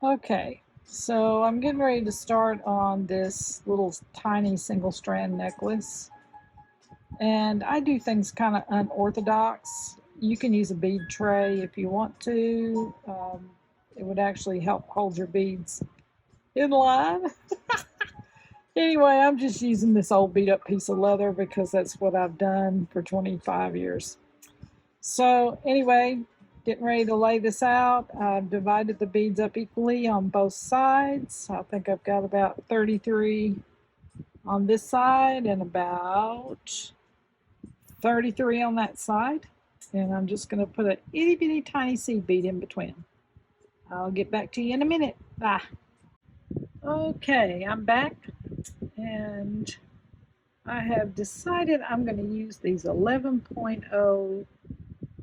Okay, so I'm getting ready to start on this little tiny single strand necklace. And I do things kind of unorthodox. You can use a bead tray if you want to. It would actually help hold your beads in line. Anyway, I'm just using this old beat up piece of leather because that's what I've done for 25 years. So anyway, getting ready to lay this out. I've divided the beads up equally on both sides. I think I've got about 33 on this side and about 33 on that side. And I'm just going to put an itty bitty tiny seed bead in between. I'll get back to you in a minute. Bye. Okay, I'm back and I have decided I'm going to use these 11.0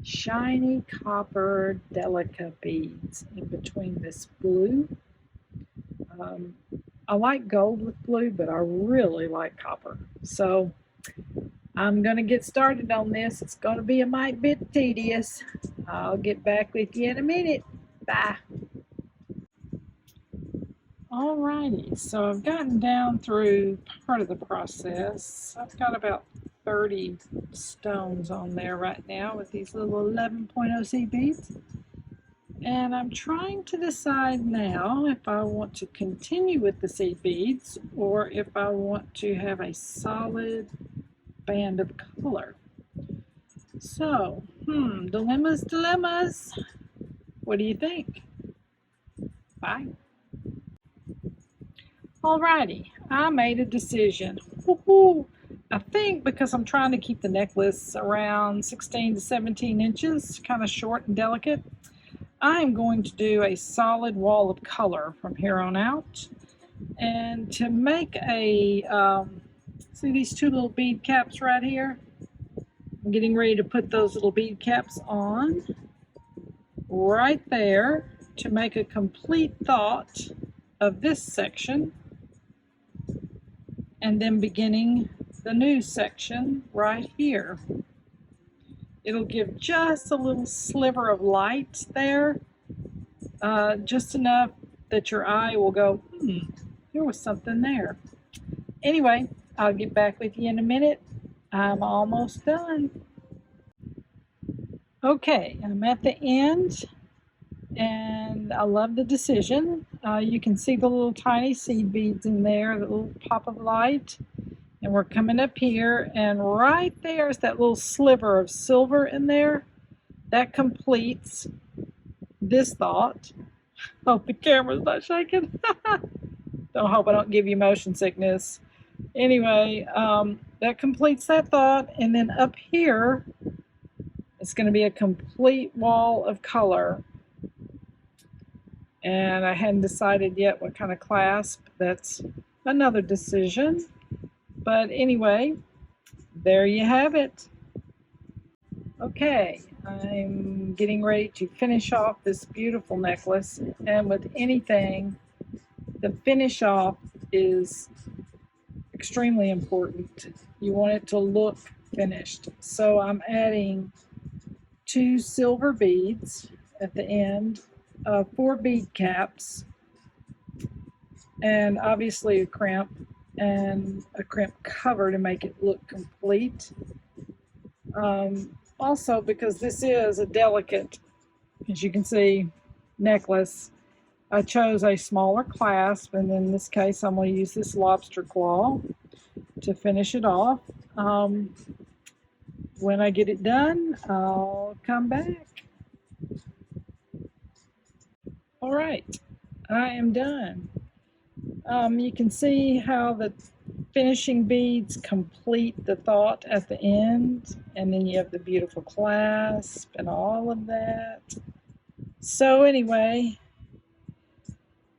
shiny copper delica beads in between this blue. I like gold with blue, but I really like copper. So I'm going to get started on this. It's going to be a mite bit tedious. I'll get back with you in a minute. Bye. Alrighty, so I've gotten down through part of the process. I've got about 30 stones on there right now with these little 11.0 seed beads. And I'm trying to decide now if I want to continue with the seed beads or if I want to have a solid band of color. So, dilemmas. What do you think? Bye. Alrighty, I made a decision. Woohoo! I think because I'm trying to keep the necklace around 16 to 17 inches, kind of short and delicate, I am going to do a solid wall of color from here on out. And to make a, see these two little bead caps right here? I'm getting ready to put those little bead caps on right there to make a complete thought of this section. And then beginning the new section right here. It'll give just a little sliver of light there, just enough that your eye will go, there was something there. Anyway, I'll get back with you in a minute. I'm almost done. Okay, I'm at the end, and I love the decision. You can see the little tiny seed beads in there, the little pop of light. And we're coming up here, and right there is that little sliver of silver in there. That completes this thought. Hope the camera's not shaking. Don't hope I don't give you motion sickness. Anyway, that completes that thought. And then up here, it's going to be a complete wall of color. And I hadn't decided yet what kind of clasp. That's another decision. But anyway, there you have it. Okay, I'm getting ready to finish off this beautiful necklace. And with anything, the finish off is extremely important. You want it to look finished. So I'm adding 2 silver beads at the end, 4 bead caps, and obviously a crimp and a crimp cover to make it look complete. Also, because this is a delicate, as you can see, necklace, I chose a smaller clasp, and in this case I'm going to use this lobster claw to finish it off. When I get it done, I'll come back. All right, I am done. You can see how the finishing beads complete the thought at the end, and then you have the beautiful clasp and all of that. So anyway,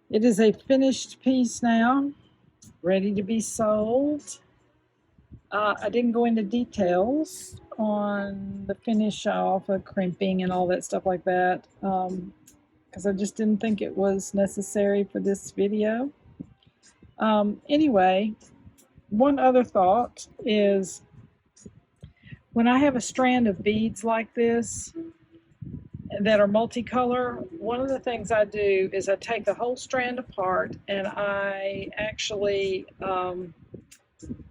it is a finished piece now, ready to be sold. I didn't go into details on the finish off of crimping and all that stuff like that, because I just didn't think it was necessary for this video. Anyway, one other thought is when I have a strand of beads like this, that are multicolor, one of the things I do is I take the whole strand apart and I actually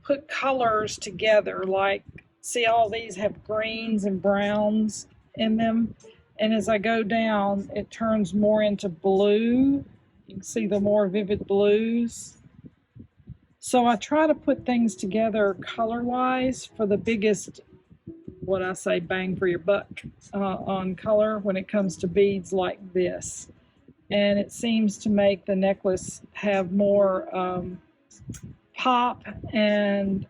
put colors together. Like, see, all these have greens and browns in them, and as I go down it turns more into blue. You can see the more vivid blues. So I try to put things together color wise for the biggest, what I say, bang for your buck on color when it comes to beads like this. And it seems to make the necklace have more pop and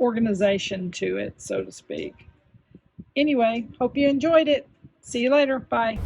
organization to it, so to speak. Anyway, hope you enjoyed it. See you later. Bye.